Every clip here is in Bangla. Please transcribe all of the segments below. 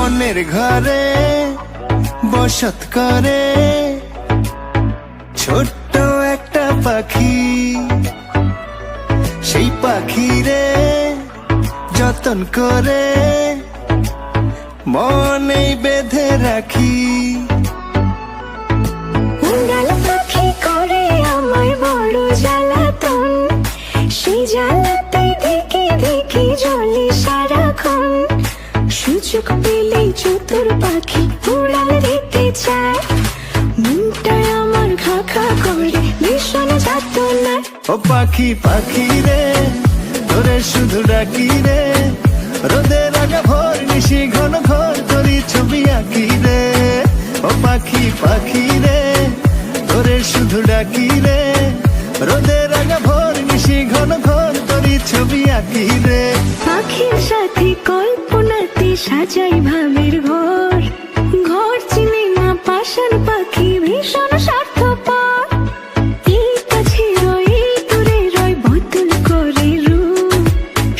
মনের ঘরে বসত করে ছোট্ট একটা পাখি। সেই পাখিরে যতন করে মনেই বেঁধে রাখি। উড়াল পাখি করে আমায় বড় জ্বালাতন, সেই জ্বালাতে দেখে দেখে জ্বলে সারাক্ষণ। সুযোগ পেলেই চতুর পাখি উড়াল দিতে চায়, মনটায় আমার খা খা করে ভীষণ যাতনায়। ও পাখি পাখি রে তোরে শুধু ডাকি রে, রোদের আগা ভোর নিশি ঘন ঘর তোরই ছবি আঁকি রে। ও পাখি পাখি রে তোরে শুধু ডাকি রে, রোদের আগা ভোর নিশি ঘন ঘর তোরই ছবি আঁকি রে। পাখির সাথে কল্পনাতে সাজাই ভাবের ঘর, ঘর চিনে না পাষাণ পাখি ভীষণ স্বার্থপর। এই কাছে রয় এই দূরে রয় বদল করে রূপ,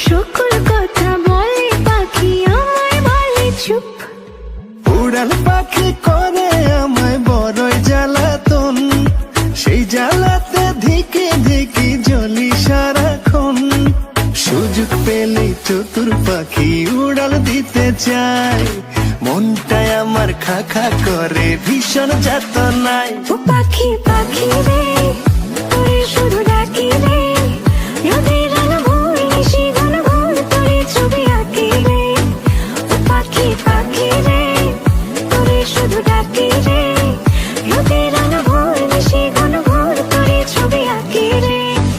সকল কথা বলে পাখি আমায় বলে চুপ। উড়াল পাখি করে আমায় বড়ই জ্বালাতন, সেই জ্বালাতে ধিকে ধিকে জ্বলি সারাক্ষণ। সুযোগ পেলে চতুর পাখি উড়াল দিতে চায়, মনটায় আমার খা খা করে ভীষণ যাতনায়। ও পাখি পাখি রে